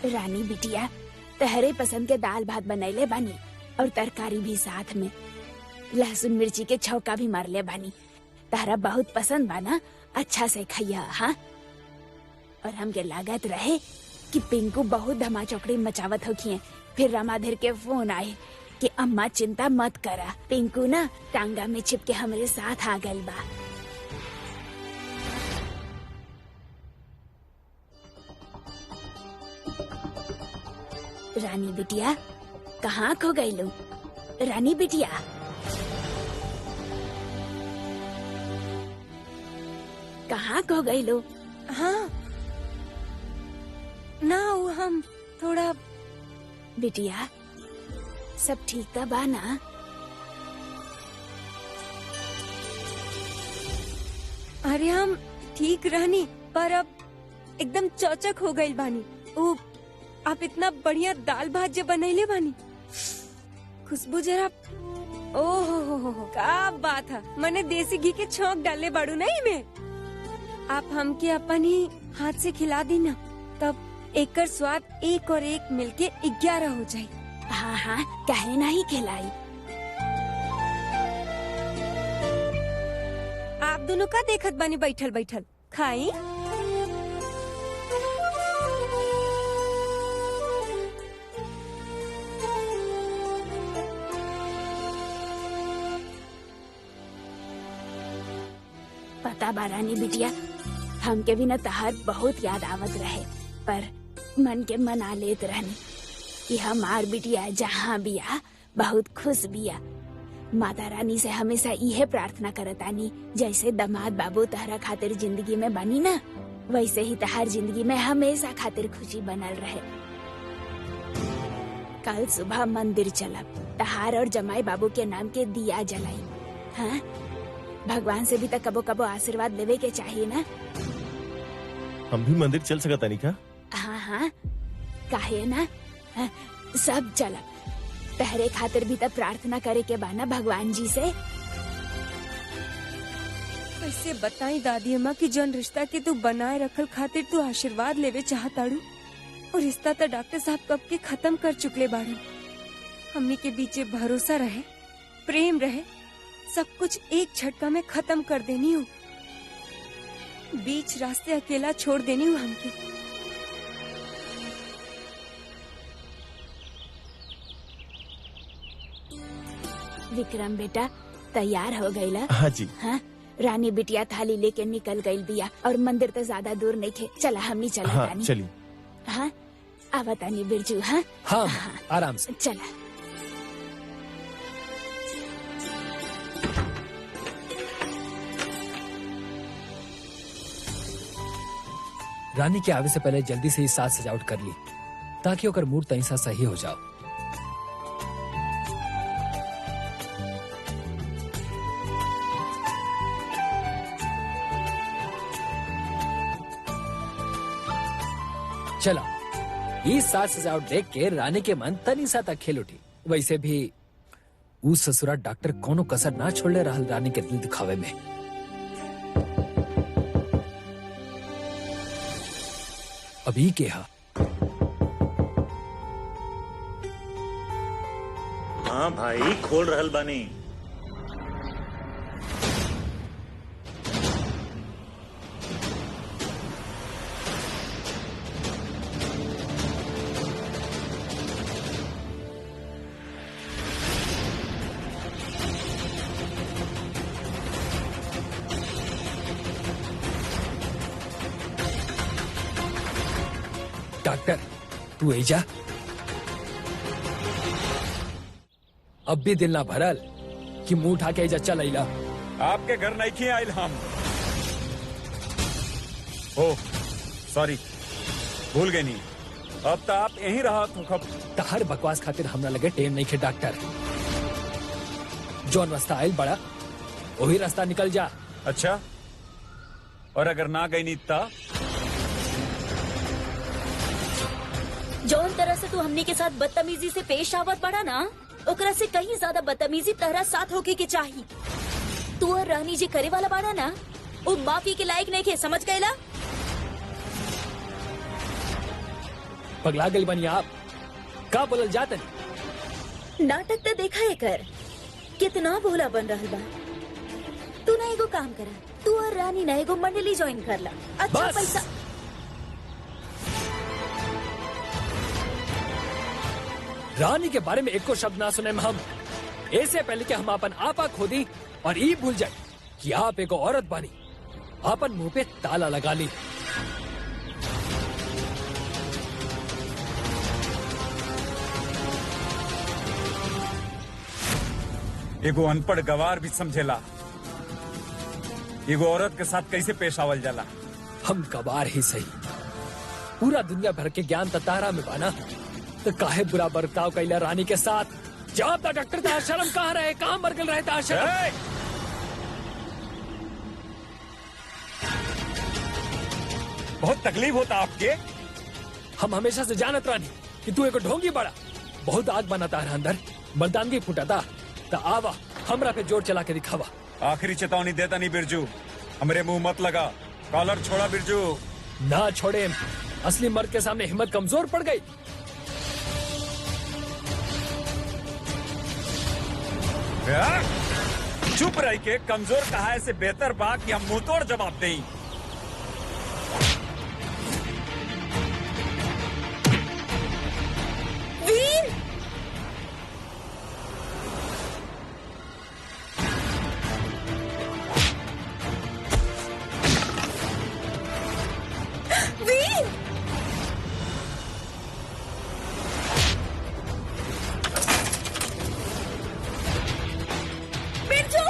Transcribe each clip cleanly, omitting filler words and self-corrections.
रानी बिटिया, तहरे पसंद के दाल भात बनैले बानी और तरकारी भी साथ में। लहसुन मिर्ची के छौका भी मारले बानी। तारा बहुत पसंद बाना, अच्छा से खैया। हाँ, और हमके लागत रहे कि पिंकू बहुत धमा चौकड़ी मचावत होखिए। फिर रामाधीर के फोन आए कि अम्मा चिंता मत करा, पिंकू ना टांगा में छिप के हमरे साथ आ गल बा। रानी बिटिया, कहाँ खो गई लो? रानी बिटिया, कहाँ खो गई लो? हाँ ना, वो हम थोड़ा। बिटिया, सब ठीक था बा ना? अरे हम ठीक रहनी, पर अब एकदम चौचक हो गई बानी। वो आप इतना बढ़िया दाल भात जो बनैले बानी, खुशबू जरा, ओहो हो, क्या बात है। मैंने देसी घी के छौंक डाले बाड़ू नहीं में। आप हमके अपन ही हाथ से खिला दी ना, तब एकर स्वाद एक और एक मिलके 11 हो जाये। हाँ हाँ, कहे नहीं खिलाई। आप दोनों का देखत बानी बैठल बैठल, खाई। पता बा रानी बिटिया, हमके भी न तहार बहुत याद आवत रहे, पर मन के मना लेत रहनी कि हमार बिटिया जहाँ बिया बहुत खुश बिया। माता रानी से हमेशा इहे प्रार्थना करतानी, जैसे दामाद बाबू तहरा खातिर जिंदगी में बनी ना, वैसे ही तहार जिंदगी में हमेशा खातिर खुशी बनल रहे। कल सुबह मंदिर चलब, तहार और जमाई बाबू के नाम के दिया जलाई। हाँ, भगवान से भी तक कबो कबो आशीर्वाद लेवे के चाहिए ना। हम भी मंदिर चल सकता नहीं क्या? हाँ हाँ, काहे ना, हाँ, सब चलब। तहरे खातिर भी तब प्रार्थना करे के बाना भगवान जी से। कैसे बताई दादी अम्मा की जन रिश्ता के तू बनाए रखल खातिर तू आशीर्वाद लेवे चाहताड़ू, और रिश्ता तो डॉक्टर साहब कब के खत्म कर चुकले बाड़ू। हमनी के बीच भरोसा रहे, प्रेम रहे, सब कुछ एक झटका में खत्म कर देनी हूँ। बीच रास्ते अकेला छोड़ देनी हूँ हमके। विक्रम बेटा, तैयार हो गईला? हाँ जी। हाँ, रानी बिटिया थाली लेके निकल गई बिया, और मंदिर तो ज्यादा दूर नहीं थे। चला हमनी चला। हाँ, चली। हाँ, आवतानी बिरजू। हाँ हाँ, आराम से चला। रानी के आवे से पहले जल्दी से ही साज सजावट कर ली, ताकि ओकर मूड तैसा सही हो जाओ। चलो, ये साज सजावट देख के रानी के मन तनी सा तक खेल उठी। वैसे भी उस ससुरा डॉक्टर कोनो कसर ना छोड़ले रहल रानी के दिल दिखावे में। अभी के हा? हाँ भाई, खोल रहल बानी। डॉक्टर, तू एजा। अब भी दिल ना भरल कि मुंह उठा के एजा चल आइला। आपके घर नहीं किए आइल हम। ओ सॉरी, भूल गए नहीं। अब तो आप यहीं रहा तो खब। हर बकवास खातिर हमरा लगे टेम नहीं खे डॉक्टर। जौन रास्ता आइल बड़ा, वही रास्ता निकल जा। अच्छा, और अगर ना गई नहीं ता? जौन तरह से तू हमनी के साथ बदतमीजी से पेश आवत बड़ा ना, ओकरा से कहीं ज्यादा बदतमीजी तहरा साथ होके के चाहिए। तू और रानी जी करे वाला बाड़ा ना, वो माफी के लायक नहीं खे, समझ गईला? पगला गई बनी आप का बोलल जाते नहीं। नाटक तो देखा है कर कितना भोला बन रहा बा। तू ना एगो काम करा, तू और रानी ना एगो मंडली ज्वाइन कर ला। अच्छा बस। पैसा रानी के बारे में एको शब्द ना सुने हम, ऐसे पहले कि हम अपन आपा खोदी और ये भूल जाए कि आप एक औरत बानी, आपन मुंह पे ताला लगा ली। एगो अनपढ़ गवार भी समझेला एगो औरत के साथ कैसे पेश आवल जाला। हम गवार ही सही, पूरा दुनिया भर के ज्ञान ततारा में बाना, तो काहे बुरा बर्ताव कैला रानी के साथ। जब तक डॉक्टर था शर्म कहाँ रहे, कहाँ मरगल रहे था शर्म। ए! बहुत तकलीफ होता आपके। हम हमेशा से जानत रानी कि तू एक ढोंगी बड़ा, बहुत आग बनाता है अंदर, मर्दानगी फूटाता। तो आवा हमरा पे जोर चला के दिखावा। आखिरी चेतावनी देता नहीं बिरजू, हमरे मुंह मत लगा। कॉलर छोड़ा बिरजू। ना छोड़े, असली मर्द के सामने हिम्मत कमजोर पड़ गई। चुप रह के कमजोर कहा से बेहतर बा कि हम मुंह तोड़ जवाब दें। वीर, वीर, बिरजू,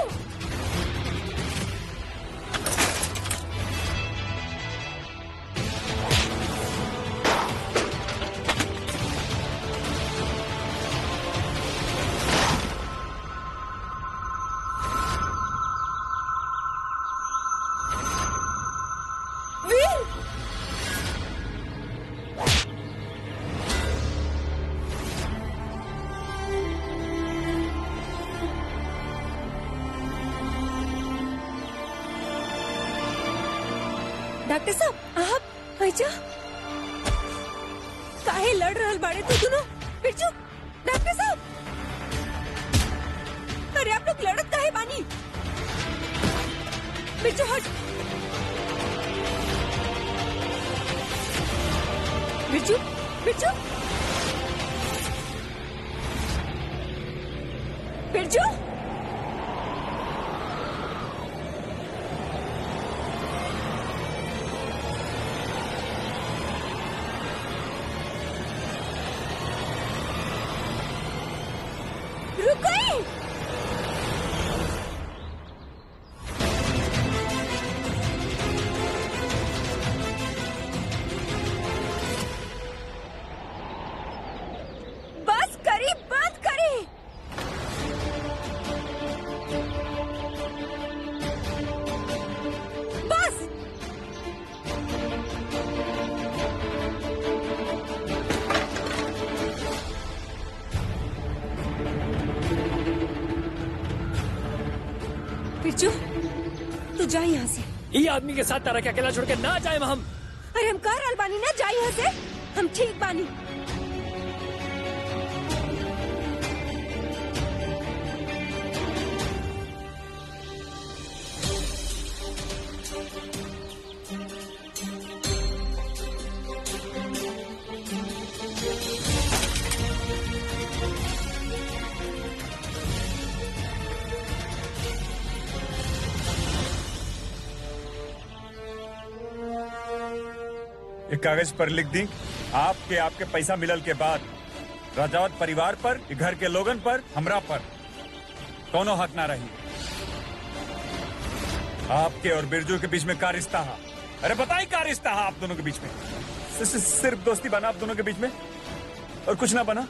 वीर, डॉक्टर साहब आप आजा। काहे लड़ रहल बाड़े तू दोनों? बिरजू, डॉक्टर साहब, अरे आप लोग लड़त काहे बानी? बिरजू हट। बिरजू, बिरजू, बिरजू, रुको। बस करी, बंद करी। बस। बिरजू, तू जा यहाँ से। ये आदमी के साथ तरह के अकेला छोड़ के ना जाए हम। अरे हम कह रहल बानी ना, जा यहाँ से। हम ठीक बानी। एक कागज पर लिख दी, आपके पैसा मिलल के बाद राजावत परिवार पर, घर के लोगन पर, हमरा पर कोनो हक ना रही। आपके और बिरजू के बीच में का रिश्ता है? अरे बताई का रिश्ता है आप दोनों के बीच में? सिर्फ दोस्ती बना आप दोनों के बीच में और कुछ ना बना?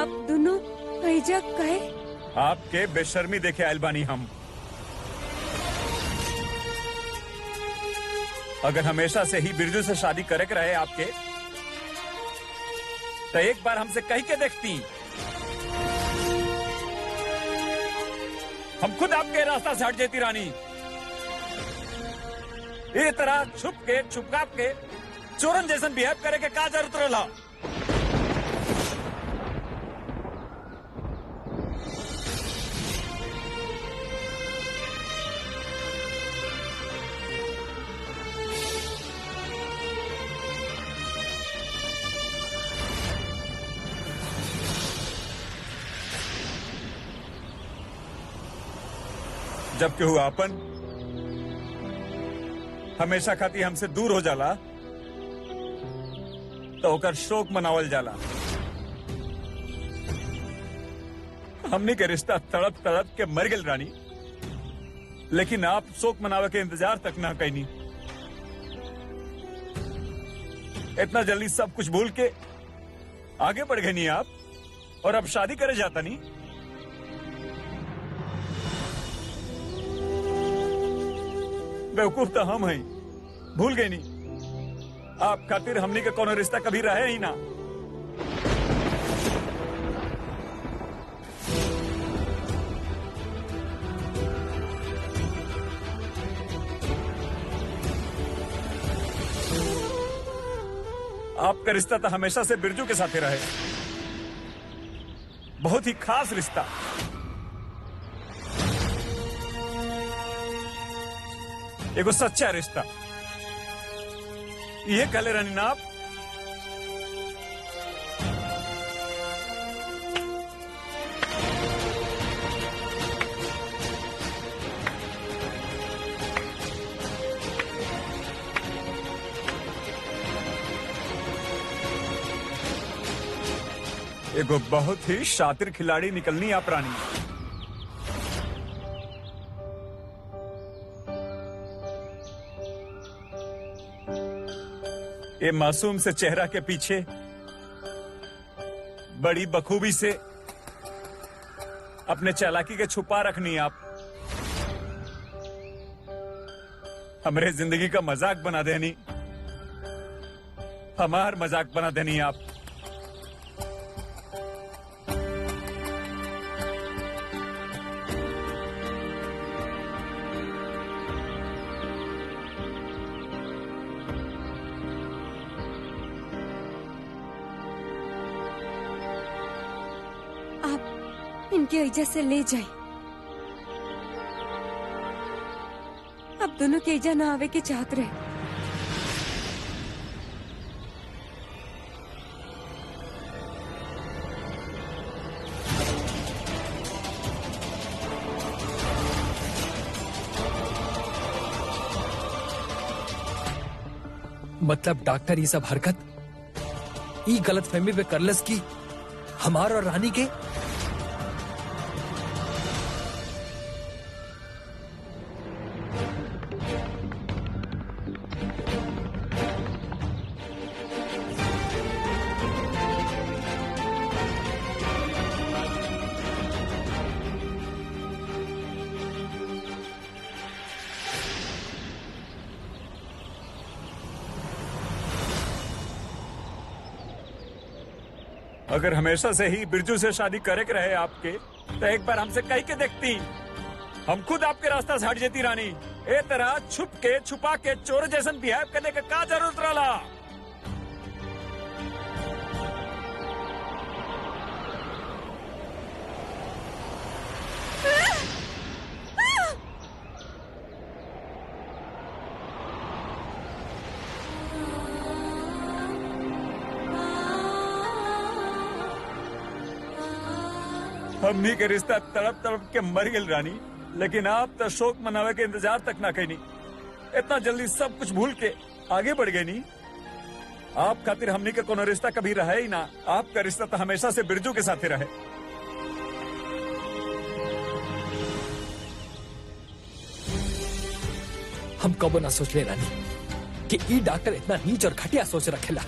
आप दोनों ऐजा कहे? आपके बेशर्मी देखे आयल बानी हम। अगर हमेशा से ही बिरजू से शादी करे के रहे आपके, तो एक बार हमसे कह के देखती। हम खुद आपके रास्ता से हट जाती रानी। ये तरह छुप के छुपका के चोरन जैसन बिहेव करे के का जरूरत रहा। जब केहू आपन हमेशा खाती हमसे दूर हो जाला तो ओकर शोक मनावल जाला। हमनी के रिश्ता तड़प तड़प के मर गेल रानी, लेकिन आप शोक मनावे के इंतजार तक ना कैनी। इतना जल्दी सब कुछ भूल के आगे बढ़ गए नहीं आप, और अब शादी करे जाता नहीं। बेवकूफ तो हम हैं, भूल गए नहीं। आप खातिर हमनी के कोनो रिश्ता कभी रहे ही ना। आपका रिश्ता तो हमेशा से बिरजू के साथ ही रहे, बहुत ही खास रिश्ता। एगो सच्चा रिश्ता। ये कहले रानी ना आप। एगो बहुत ही शातिर खिलाड़ी निकलनी आप रानी। ये मासूम से चेहरा के पीछे बड़ी बखूबी से अपने चालाकी के छुपा रखनी आप। हमरे जिंदगी का मजाक बना देनी, हमार मजाक बना देनी आप। इनके एजा से ले जाए। अब दोनों के एजा ना आवे के चाहत रहे। मतलब डॉक्टर ये सब हरकत ई गलत फहमी पे करलस की हमार और रानी के। अगर हमेशा से ही बिरजू से शादी करे के रहे आपके, तो एक बार हमसे कह के देखती। हम खुद आपके रास्ता से हट जाती रानी। ए तरह छुप के छुपा के चोर जैसन बिहेव करने का क्या जरूरत रहा। हमनी के रिश्ता तड़प तड़प के मर गेल रानी, लेकिन आप तो शोक मनावे के इंतजार तक ना कैनी। इतना जल्दी सब कुछ भूल के आगे बढ़ गए नहीं। आप खातिर हमनी के कोनो रिश्ता कभी रहे ही ना। आपका रिश्ता तो हमेशा से बिरजू के साथ ही रहे। हम कबो ना सोच ले रानी कि ई डॉक्टर इतना नीच और घटिया सोच रखेला।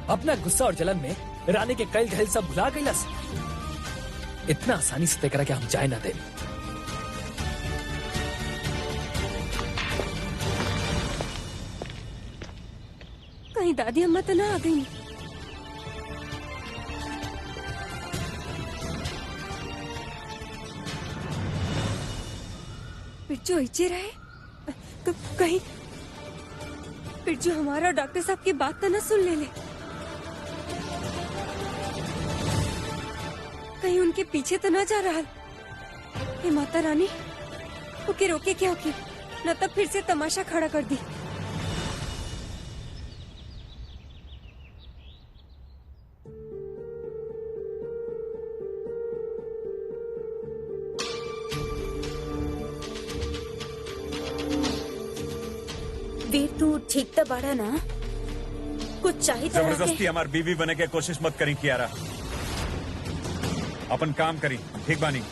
अपना गुस्सा और जलन में रानी के कैल धैल सब भुला गईलस। इतना आसानी से तेकरा के हम जाए ना दे। कहीं दादी अम्मा तो ना आ गई। बिरजू ऐसे रहे कहीं बिरजू हमारा डॉक्टर साहब की बात तो ना सुन ले। कहीं उनके पीछे तो ना जा रहा। हे माता रानी, ओके रोके क्या होके न तब फिर से तमाशा खड़ा कर दी। वीर तू ठीक तो बाड़ा ना? कुछ चाहिए तो जबरदस्ती हमार बीवी बने के कोशिश मत करी कियारा। अपन काम करी, ठीक बानी?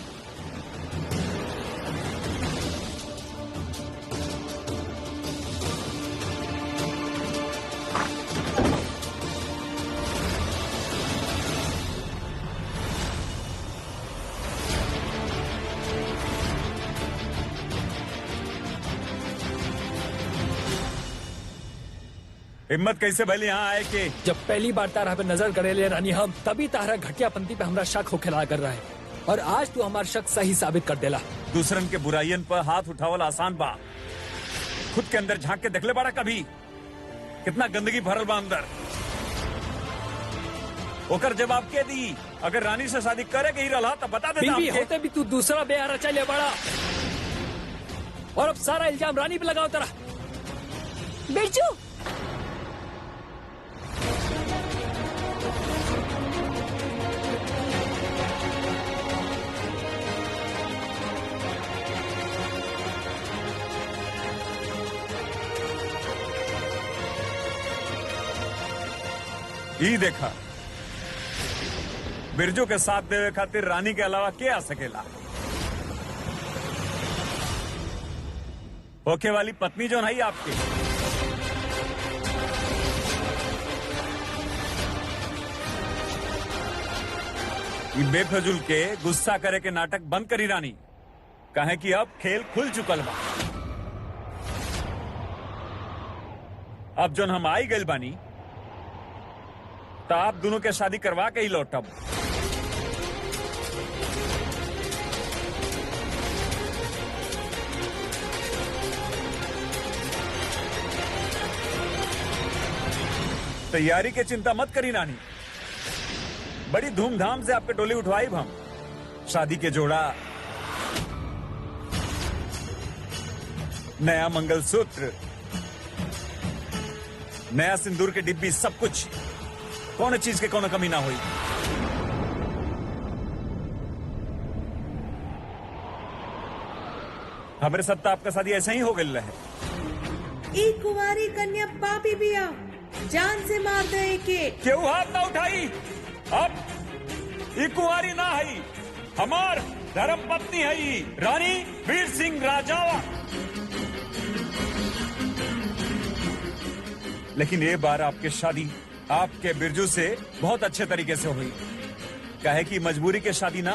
हिम्मत कैसे भले यहाँ आए के? जब पहली बार तारा पे नजर करे ले रानी हम, तभी तारा घटियापंथी पे हमरा शक होके लगा कर रहा है, और आज तू हमारा शक सही साबित कर देला। दूसरन के बुराइयन पर हाथ उठावल आसान बा, खुद के अंदर झांक के देखले बाड़ा कभी? कितना गंदगी भरल बा अंदर। ओकर जवाब के दी? अगर रानी से शादी करे के ही रहा तो बता देता बीवी हमके। होते भी तू दूसरा बेहारा चले बड़ा, और अब सारा इल्जाम रानी पे लगाओ तेरा। बिरजू ई देखा, बिरजू के साथ देवे खातिर रानी के अलावा के आ सकेला? होके वाली पत्नी जो नहीं आपकी। ये बेफजूल के गुस्सा करे के नाटक बंद करी रानी, कहे कि अब खेल खुल चुकल बा। अब जोन हम आई गइल बानी तो आप दोनों के शादी करवा के ही लौटब। तैयारी की चिंता मत करी रानी, बड़ी धूमधाम से आपके डोली उठवाई हम। शादी के जोड़ा, नया मंगलसूत्र, नया सिंदूर के डिब्बी, सब कुछ, कौन चीज के कौन कमी ना हुई। हमारे साथ तो आपका शादी ऐसा ही हो गया है। एक कुंवारी कन्या पापी बिया, जान से मार दे के। क्यों हाथ ना उठाई? अब ये कुंवारी ना है, हमार धर्म पत्नी है, रानी वीर सिंह राजावा। लेकिन ये बार आपकी शादी आपके बिरजू से बहुत अच्छे तरीके से हुई। कहे कि मजबूरी के शादी ना,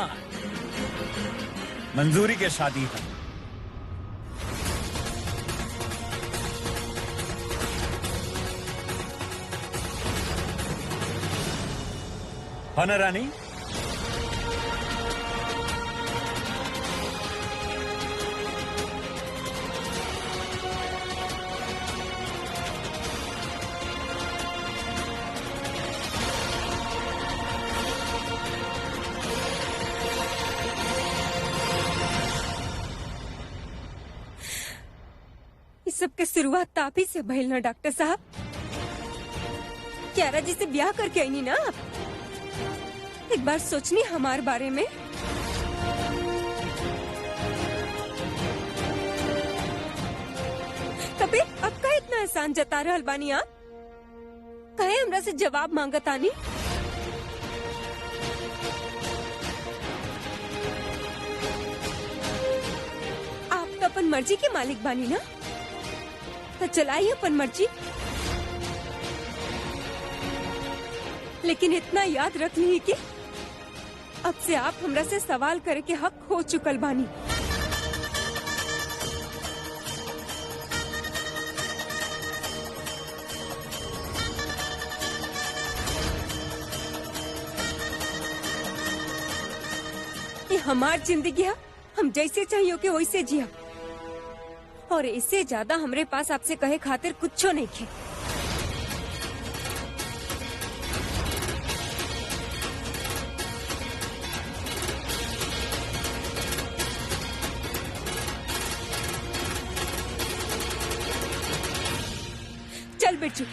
मंजूरी के शादी है। है ना रानी? इस सब के शुरुआत तो आप ही से भइल ना डॉक्टर साहब। क्यारा जी से ब्याह करके आई नी ना आप? एक बार सोचनी हमारे बारे में। कभी अब का इतना एहसान जता रहल बानी आप? कहे हमरा से जवाब मांगत आनी? आप तो अपन मर्जी के मालिक बानी ना, तो चलाइए अपन मर्जी। लेकिन इतना याद रख ली कि अब से आप हमरा से सवाल करे के हक हो चुकल बानी। हमार जिंदगी है, हम जैसे चाहिए के वैसे जिया। और इससे ज्यादा हमरे पास आपसे कहे खातिर कुछ नहीं खे। चल बिरजू।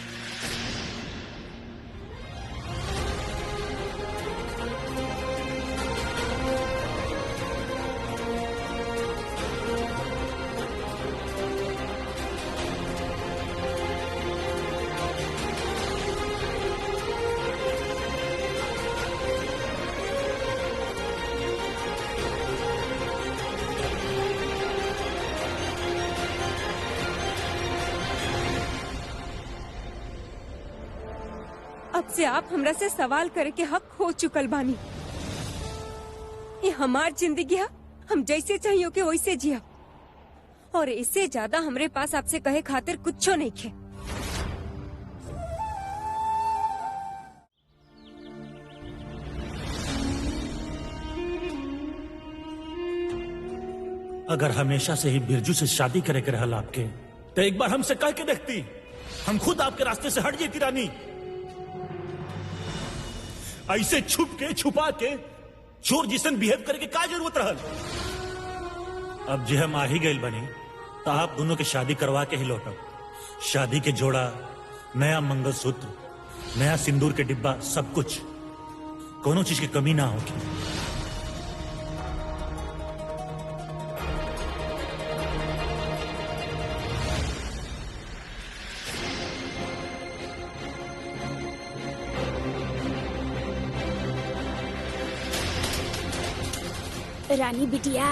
अब से आप हमरा से सवाल करे के हक हो चुकल बानी। ये हमार जिंदगी है, हम जैसे चाहिए के वैसे जिया। और इससे ज्यादा हमरे पास आपसे कहे खातिर कुछ नहीं खे। अगर हमेशा से ही बिरजू से शादी करे के रहल आपके, तो एक बार हमसे कह के देखती, हम खुद आपके रास्ते से हट जाती रानी। ऐसे छुप के छुपा के चोर जिसन बिहेव करे के का जरूरत रहल। अब जे हम आ ही गए बनी, तो आप दोनों के शादी करवा के ही लौटब। शादी के जोड़ा, नया मंगलसूत्र, नया सिंदूर के डिब्बा, सब कुछ, कोनो चीज की कमी ना होगी। रानी बिटिया,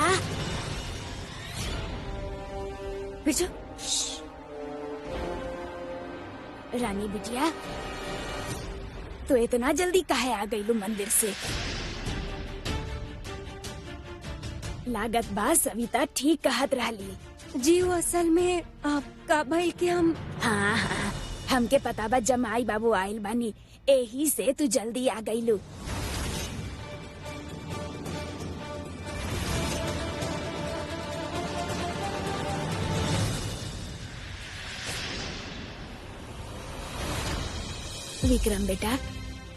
बिरजू, रानी बिटिया, तो इतना जल्दी काहे आ गई लू मंदिर से? लागत बा सविता ठीक कहत रहली। जी वो असल में आपका भाई के हम। हाँ हाँ, हमके पता बा जमाई बाबू आइल बानी, एही से तू जल्दी आ गई लू। विक्रम बेटा,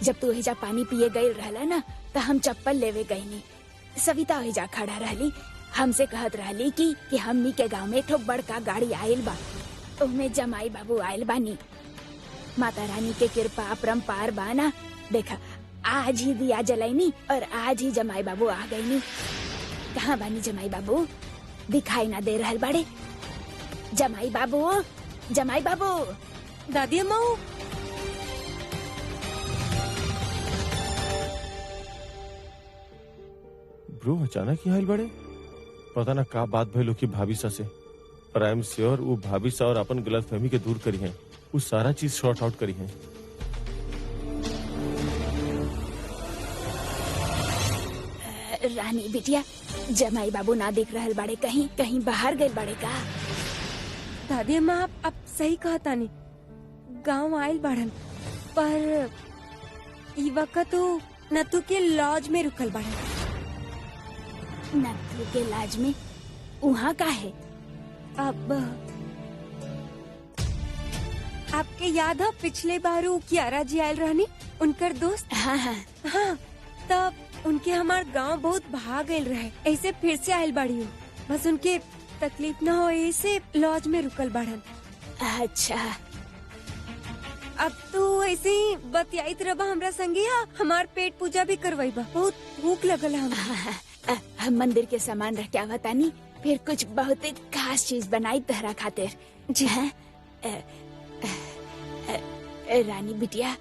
जब तू हिजा पानी पिए गई रहला ना, तो हम चप्पल लेवे गई नी। सविता हिजा खड़ा रहली, हमसे कहत रहली कि हमनी के गांव में एक ठो बड़का गाड़ी आयल बा, उहमें जमाई बाबू आयल बानी। माता रानी के कृपा अपरंपार बा ना। देखा, आज ही दिया जलैनी और आज ही जमाई बाबू आ गई नी। कहाँ बानी जमाई बाबू? दिखाई ना दे रहल बाड़े। जमाई बाबू, जमाई बाबू। दादी अम्मा, ब्रो अचानक ही आइल बड़े, पता ना का बात भइलो की भाभी सा से। पर आई एम श्योर वो भाभी सा और अपन गलतफहमी के दूर करी है, वो सारा चीज शॉर्ट आउट करी है। रानी बिटिया, जमाई बाबू ना दिख रहल बाड़े, कहीं कहीं बाहर गए बाड़े का? दादी अम्मा, आप सही कहा तानी, गांव आयल बाड़न, पर ई वक्त तो नतू के लॉज में रुकल बाड़न। नथु के लाज में वहाँ का है? अब आपके याद है पिछले बार वो कियारा जी आयल रहनी, उनकर दोस्त? हाँ हाँ हाँ, तब उनके हमार गांव बहुत भाग गए रहे, ऐसे फिर से आयल बाड़ी हूँ। बस उनके तकलीफ न हो ऐसे लॉज में रुकल बाड़न। अच्छा, अब तो ऐसे ही बतियाइत रबा हमरा संगे। हमार पेट पूजा भी करवाई बा, बहुत भूख लगल है। हम मंदिर के सामान रख के आवतानी, फिर कुछ बहुत खास चीज बनाई तहरा खातिर। जी हाँ। रानी बिटिया,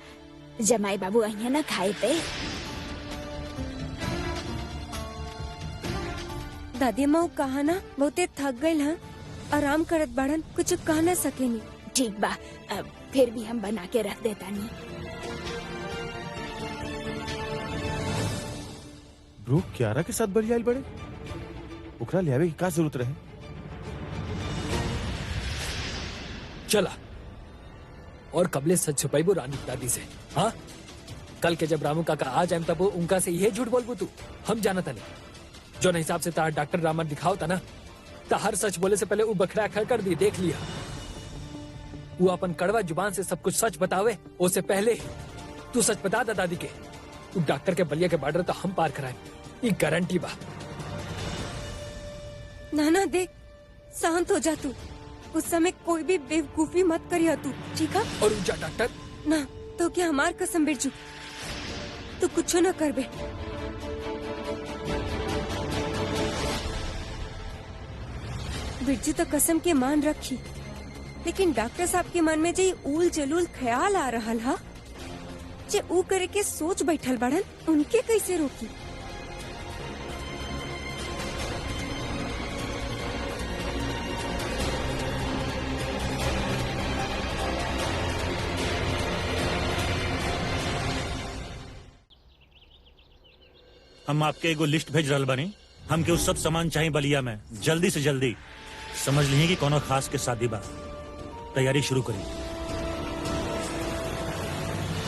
जमाई बाबू अहिया ना खाए पे। दादी अम्मा कहा ना बहुते थक गए हैं, आराम करत बाड़न, कुछ कह न सकेनी। ठीक बा, फिर भी हम बना के रख देता नहीं। ब्रो क्यारा के साथ बड़ी आइल बड़े, ओकरा ले आवे की का जरूरत रहे? चला, और कबले सच छुपाईबो रानी दादी से। हाँ, कल के जब रामू काका आ जाए तब उनका से यह झूठ बोलबू तू, हम जानता नहीं। जो हिसाब से तार डॉक्टर रामन दिखाओ था ना, ता हर सच बोले से पहले वो बखड़ा खड़ कर दी, देख लिया। वो अपन कड़वा जुबान से सब कुछ सच बतावे उससे पहले तू सच बता दा दादी के। तू डॉक्टर के बलिया के बॉर्डर तो हम पार कराए, ये गारंटी बा। नाना देख, शांत हो जा तू। उस समय कोई भी बेवकूफी मत करिया तू, ठीक है? और ऊंचा डॉक्टर ना तो क्या हमार कसम बिरजू, तू कुछ न करबे। बिरजू तो कसम के मान रखी, लेकिन डॉक्टर साहब के मन में जे उल जलूल ख्याल आ रहा हा, जे ऊ करे के सोच बैठल बड़न, उनके कैसे रोकी? हम आपके एगो लिस्ट भेज रहल बानी। हमके उस सब सामान चाहिए बलिया में, जल्दी से जल्दी। समझ लीजिए कि कोनो खास के शादी बा, तैयारी शुरू करी।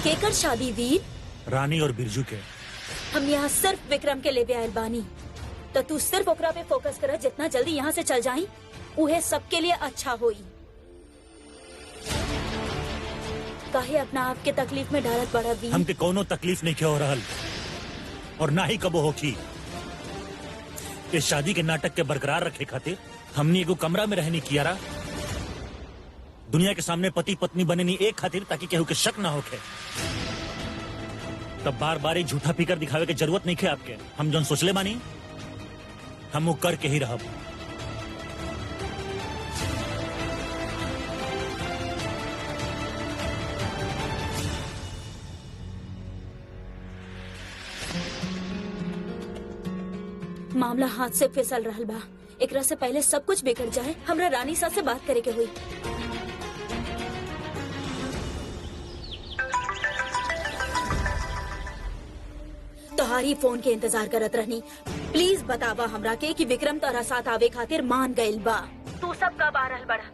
केकर शादी वीर? रानी और बिरजू के। हम यहाँ सिर्फ विक्रम के लेवे आयल बानी, तो तू सिर्फ ओकरा पे फोकस कर। जितना जल्दी यहाँ से चल जाई उहे सबके लिए अच्छा होई। काहे अपना आप के तकलीफ में डालत बड़ा वीर? हमके कोनो तकलीफ नहीं हो रहल और ना ही कबो होखी। इस शादी के नाटक के बरकरार रखे खातिर हमने एगो कमरा में रहनी किया रहा। दुनिया के सामने पति पत्नी बने नहीं एक खातिर, ताकि केहू के शक ना होखे। तब बार बार एक झूठा फिकर दिखावे के जरूरत नहीं है आपके। हम जौन सोचले बानी हम वो करके ही रहब। मामला हाथ से फिसल रहल बा। एकरा से पहले सब कुछ बिगड़ जाए, हमरा रानी सा से बात करे के हुई। तोहारी फोन के इंतजार करत रहनी। प्लीज बतावा हमरा के कि विक्रम तोरा साथ आवे खातिर मान गइल बा। तू सब कब आ रहल बड़ा?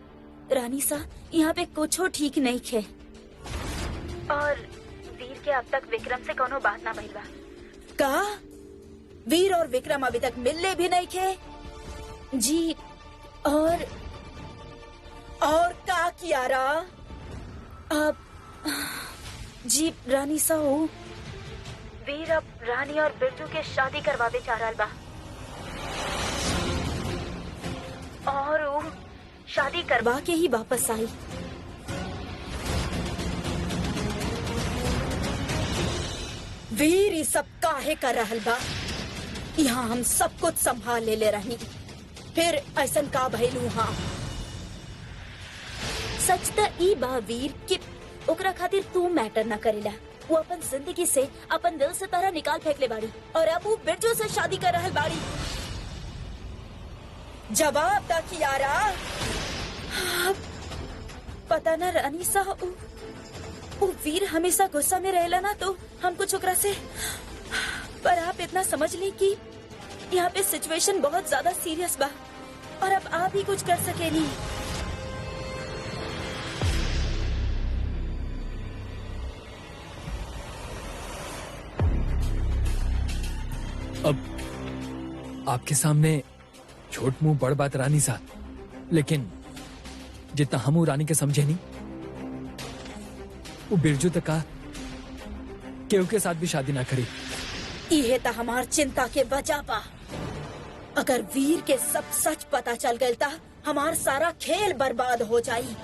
रानी सा, यहाँ पे कुछो ठीक नहीं खे और वीर के अब तक विक्रम से कोनो बात ना भइल बा। का वीर और विक्रम अभी तक मिलने भी नहीं खे? जी, और का किया रहा? अब जी रानी साहू, वीर अब रानी और बिरजू के शादी करवावे चाह रहा बा और वो शादी करवा के ही वापस आई। वीर ये सब काहे कर रहल बा? यहाँ हम सब कुछ संभाल ले रहनी, फिर ऐसन का भइलू? हाँ सच त ई बा वीर कि ओकरा खातिर तू मैटर ना करेला। वो अपन जिंदगी से, अपन दिल से तरह निकाल फेंक ले बाड़ी और अब वो बिरजू से शादी कर रहल बाड़ी। जवाब दा कियारा। पता ना रानी साहब, वो वीर हमेशा गुस्सा में रहेला ना, तो हम कुछ ओकरा से, पर आप इतना समझ ली कि यहाँ पे सिचुएशन बहुत ज्यादा सीरियस बा और अब आप ही कुछ कर सके नहीं। अब आपके सामने छोट मुंह बड़ बात रानी सा, लेकिन जितना हम रानी के समझे नहीं, वो बिरजू तक का केहू के साथ भी शादी ना करी। ये तो हमार चिंता के वजह बा। अगर वीर के सब सच पता चल गया था, हमार सारा खेल बर्बाद हो जाई।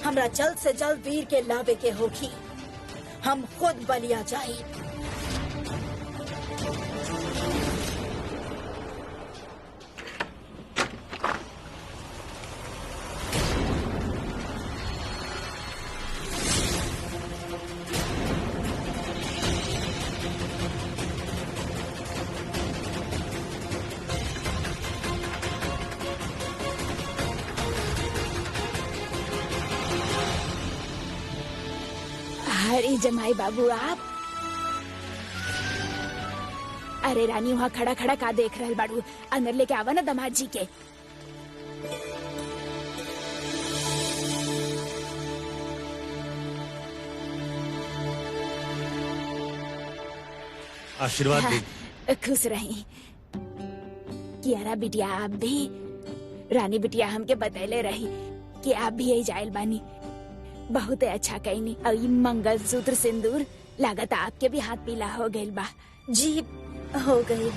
हमरा जल्द से जल्द वीर के लावे के होगी। हम खुद बलिया जाई। अरे जमाई बाबू आप, अरे रानी वहाँ खड़ा खड़ा का देख रहल बाड़ू? अंदर लेके आवा ना दामाद जी के। आशीर्वाद दे। खुश रही। कियारा बिटिया आप भी, रानी बिटिया हमके बतैले रही कि आप भी यही जाइल बानी। बहुत अच्छा कहनी। और ये मंगलसूत्र सिंदूर लागत आपके भी हाथ पीला हो गइल बा। जी हो गई।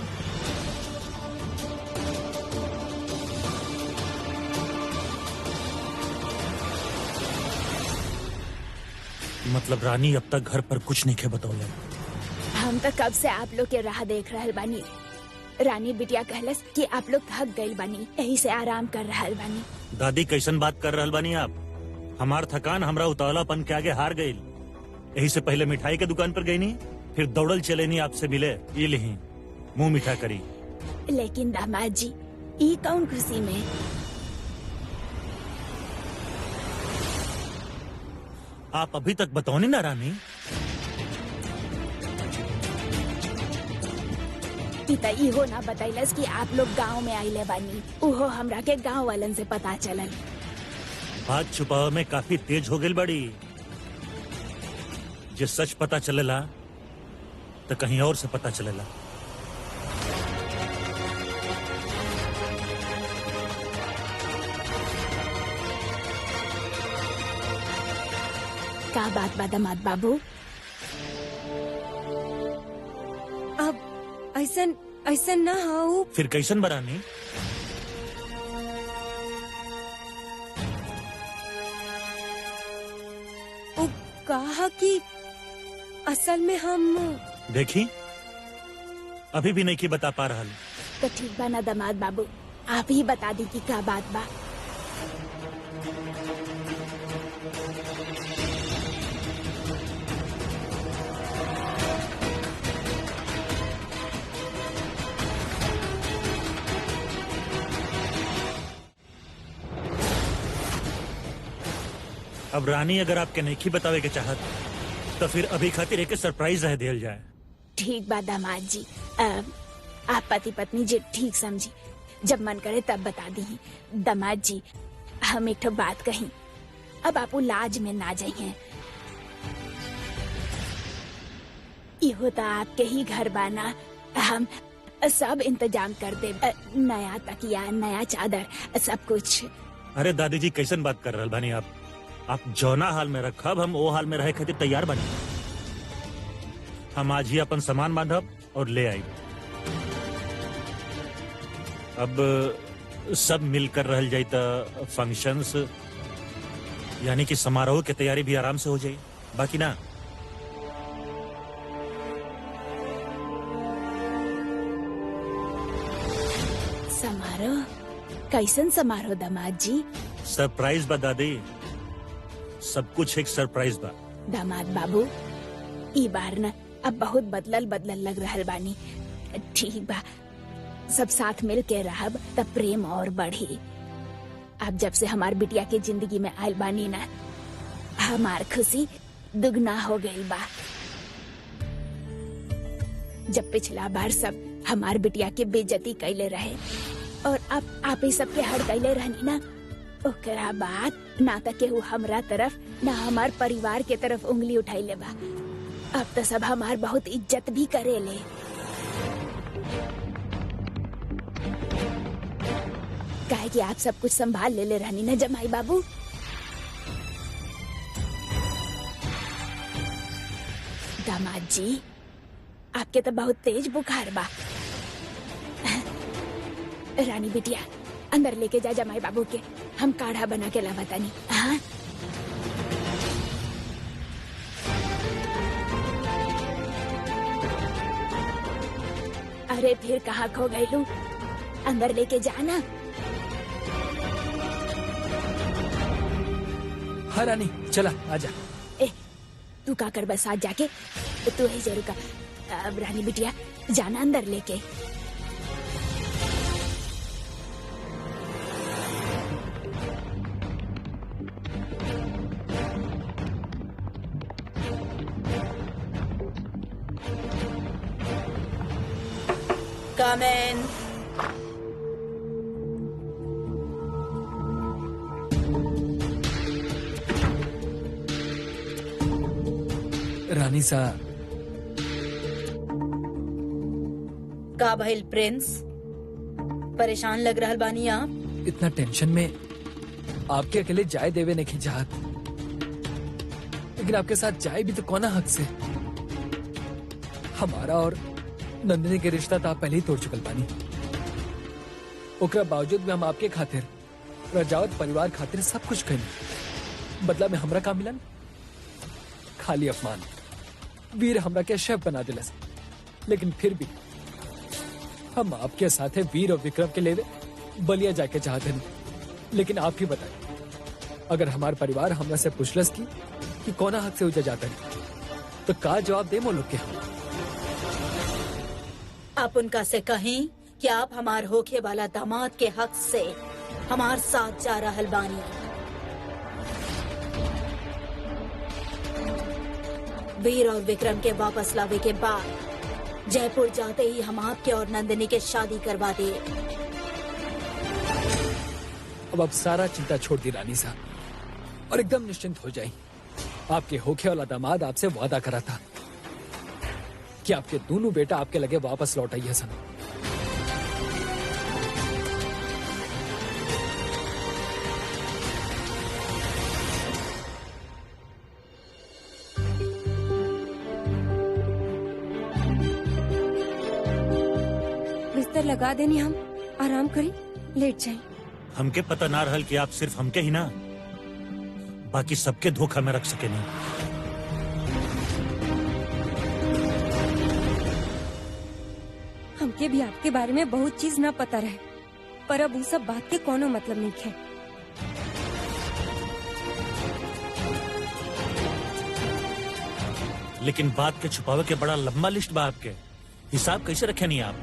मतलब रानी अब तक घर पर कुछ नहीं के बतौले। हम तो कब से आप लोग के राह देख रहल बानी। रानी बिटिया कहलस कि आप लोग थक गइल बानी, यही से आराम कर रहल बानी। दादी कैसन बात कर रहल बानी आप? हमार थकान हमरा उतावलापन के आगे हार गई। यही से पहले मिठाई के दुकान पर गई नहीं, फिर दौड़ल चले नहीं आपसे मिले। ये लिही मुंह मीठा करी। लेकिन दामाद जी, ई कौन खुशी में? आप अभी तक बतौनी ना रानी। पिता इहो ना बतैलस कि आप लोग गांव में आइले बानी। उहो हमरा के गांव वालन से पता चलल। बात छुपावे में काफी तेज हो गई बड़ी। जे सच पता चलेला तो कहीं और से पता चलेला। का बात बा दामाद बाबू? अब ऐसन ऐसन ना हो। फिर कैसन बरानी? वो कहा कि असल में हम देखी अभी भी नहीं की बता पा रहा। तो ठीक बा ना दामाद बाबू, आप ही बता दी कि का बात बा। अब रानी अगर आपके नहीं बतावे के चाहत तो फिर अभी खातिर एक सरप्राइज रह दिया जाए। ठीक बा दामाद जी, आप पति पत्नी जी ठीक समझी। जब मन करे तब बता दी। दामाद जी, हम एक ठो बात कही। अब आप लाज में ना जाइए। इहो तो आपके ही घर बाना। हम सब इंतजाम कर दे। नया तकिया, नया चादर, सब कुछ। अरे दादी जी कैसन बात कर रहे बानी आप? जौना हाल में रखब हम वो हाल में रहे खातिर तैयार बनी। हम आज ही अपन सामान बांधब और ले आई। अब सब मिलकर रहल जाई त फंक्शंस यानी कि समारोह की तैयारी भी आराम से हो जाई। बाकी ना समारोह? कैसन समारोह दामाद जी? सरप्राइज बा दादी, सब कुछ एक सरप्राइज बा। दामाद बाबू, ई बार न अब बहुत बदलल बदलल लग रहल बानी। ठीक बा, सब साथ मिल के रहब तब प्रेम और बढ़ी। अब जब से हमार बिटिया के जिंदगी में आयल बानी ना, हमार खुशी दुगना हो गई बा। जब पिछला बार सब हमार बिटिया के बेइज्जती कैले रहे और अब आप ही सबके हड़ कैले रहनी ना, ओकरा बाद ना तक केहू हमरा तरफ ना हमार परिवार के तरफ उंगली उठाइले बा। अब तो सब हमार बहुत इज्जत भी करेले। काहे कि आप सब कुछ संभाल ले रहनी ना जमाई बाबू। दामाद जी, आपके तो बहुत तेज बुखार बा। रानी बिटिया, अंदर लेके जा जमाई बाबू के, हम काढ़ा बना के लावा तानी। हाँ? अरे फिर कहाँ खो गई लू? अंदर लेके जाना। हाँ रानी, चला आजा। ए, तू का कर बस आज जाके तू ही जरूर का। अब रानी बिटिया जाना अंदर लेके। Come in. रानी सा, का भइल प्रिंस? परेशान लग रहल बानी आप। इतना टेंशन में आपके अकेले जाए देवे नहीं चाहत, लेकिन आपके साथ जाए भी तो कौन हक से। हमारा और नंदिनी के रिश्ता तो आप पहले ही तोड़ चुकल बानी। ओकरा बावजूद भी हम आपके खातिर, रजावत परिवार खातिर सब कुछ करी। बदला में हमरा का मिलन? खाली अपमान। वीर हमरा के शेफ बना दिलस, लेकिन फिर भी हम आपके साथ वीर और विक्रम के लेवे बलिया जाके चाहते नहीं। लेकिन आप ही बताइए, अगर हमारा परिवार हमरा से पूछलस कि कौन हक से उजा जाता है, तो का जवाब दे लोग के? आप उनका से कहें कि आप हमार होखे वाला दामाद के हक से हमार साथ जा रहल बानी। वीर और विक्रम के वापस लावे के बाद जयपुर जाते ही हम आपके और नंदिनी के शादी करवा दे। अब आप सारा चिंता छोड़ दी रानी साहब और एकदम निश्चिंत हो जाए। आपके होखे वाला दामाद आपसे वादा करा था कि आपके दोनों बेटा आपके लगे वापस लौट आइए सन। बिस्तर लगा देनी, हम आराम करें, लेट जाएं। हमके पता ना रहल कि आप सिर्फ हमके ही ना बाकी सबके धोखा में रख सके नहीं। हमके भी आपके बारे में बहुत चीज ना पता रहे, पर अब वो सब बात के कोनो मतलब नहीं है। लेकिन बात के छुपावे के बड़ा लंबा लिस्ट बा आपके। हिसाब कैसे रखे नहीं आप?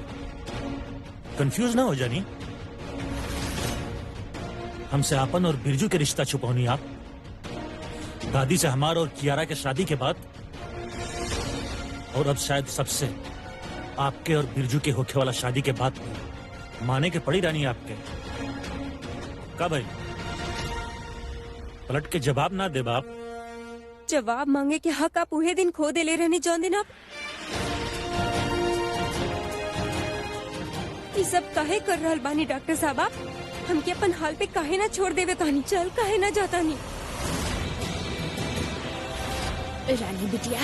कंफ्यूज ना हो जानी। हमसे आपन और बिरजू के रिश्ता छुपाओनी आप। दादी से हमार और कियारा के शादी के बाद, और अब शायद सबसे आपके और बिरजू के होखे वाला शादी के बाद माने के पड़ी रानी आपके। का भाई पलट के जवाब ना दे बाप। जवाब मांगे के हक आप उहे दिन खो दे ले रहने जौन दिन आप ये सब काहे कर रहल बानी डॉक्टर साहब? आप हमके अपन हाल पे काहे ना छोड़ देवे तानी? चल काहे ना जाता नी? रानी बिटिया,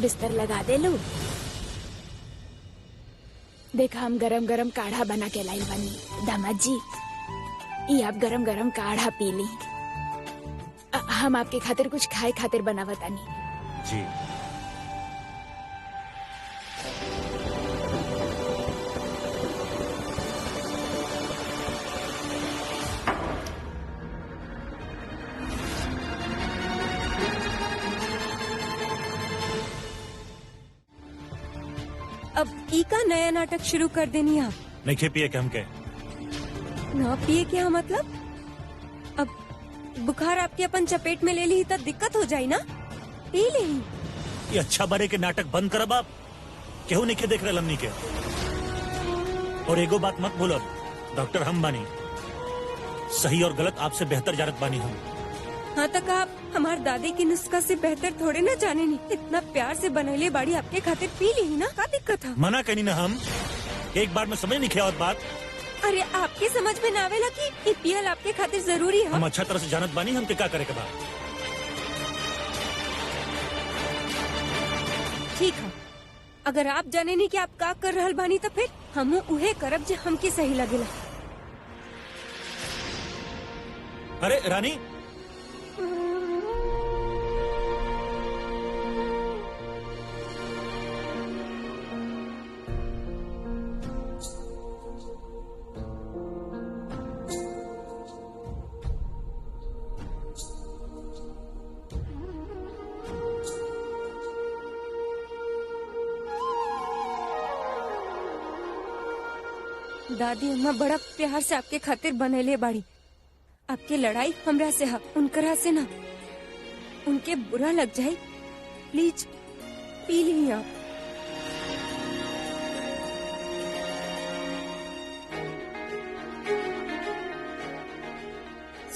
बिस्तर लगा दे लो। देखा हम गरम गरम काढ़ा बना के लाई बनी। दामाद जी, ये आप गरम गरम काढ़ा पी ली। हम आपके खातिर कुछ खाए खातिर बनावतानी। जी अब ई का नया नाटक शुरू कर देनी आप? नहीं खे पिए के हमके। ना पिए क्या मतलब? अब बुखार आपके अपन चपेट में ले ली तो दिक्कत हो जाए ना? पी ले। ये अच्छा बड़े के नाटक बंद करब आप। केहू नहीं के देख रहे लमनी के। और एगो बात मत भूलो, डॉक्टर हम बानी। सही और गलत आपसे बेहतर जानत बानी हम। हाँ तक आप हमार दादी की नुस्खा से बेहतर थोड़े ना जाने नहीं। इतना प्यार से बनैले बाड़ी आपके खातिर पी ली ना, का दिक्कत है? मना कहीं ना हम। एक बार में समझ नहीं किया और बात। अरे आपके समझ में ना आवेला कि ई पियल आपके खातिर जरूरी है? हम अच्छा तरह से जानत बानी हम के का करे के बा। ठीक है, अगर आप जाने नहीं कि आप का कर रहल बानी तो फिर हम उहे करब जे हमके सही लगेला। अरे रानी, दादी अम्मा बड़ा प्यार से आपके खातिर बनैले बाड़ी। आपके लड़ाई हमरा से है, उनकरा से ना। उनके बुरा लग जाए, प्लीज पी ली आप।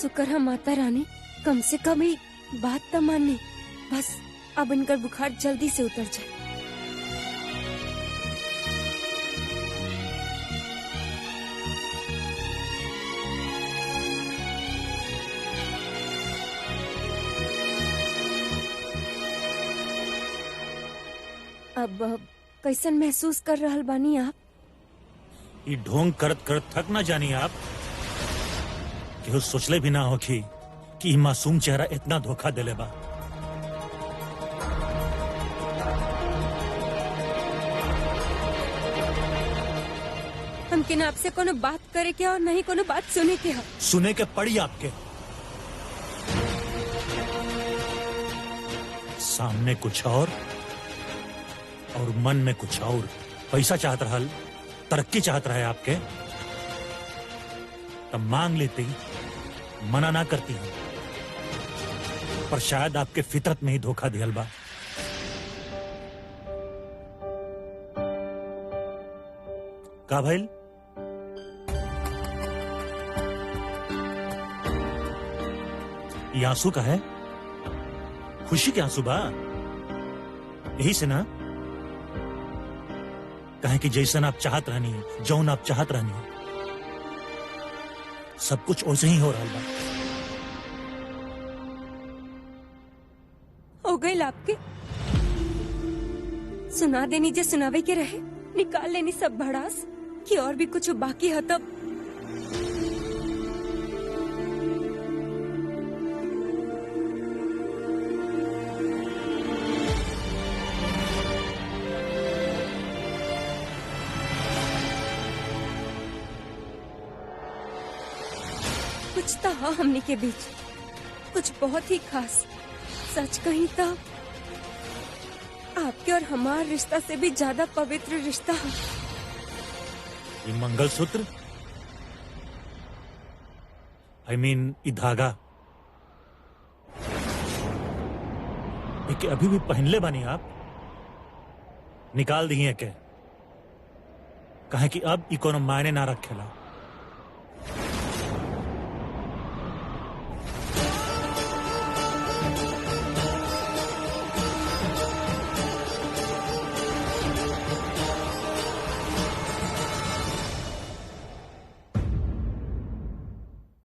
शुक्र है माता रानी, कम से कम ही बात तो माननी। बस अब इनका बुखार जल्दी से उतर जाए। अब कैसन महसूस कर रहल बानी आप? ये ढोंग करत करत थक ना जानी आप कि सोचले भी ना हो कि ई मासूम चेहरा इतना धोखा देले बा। हमके ना आपसे कोनो बात करे के और नहीं कोनो बात सुने के है। सुने के पड़ी आपके सामने कुछ और मन में कुछ और। पैसा चाहत रहल, तरक्की चाहत रहे आपके, तब मांग लेती, मना ना करती हूं, पर शायद आपके फितरत में ही धोखा दियल बा। का भइल? ये आंसू का है? खुशी के आंसू बा? यही से ना कहे कि जैसन आप चाहत रहनी, जौन आप चाहत रहनी, सब कुछ वैसे ही हो रहा बा। हो गई आपके? सुना देनी जे सुनावे के रहे, निकाल लेनी सब भड़ास कि और भी कुछ बाकी है तब। कुछ तो है हमने के बीच, कुछ बहुत ही खास। सच कहीं तो आपके और हमारा रिश्ता से भी ज्यादा पवित्र रिश्ता है। ये मंगलसूत्र, I mean, ये धागा, ये अभी भी पहनले बानी आप? निकाल दिए के? कहे कि अब ई कोनो मायने ना रखेला।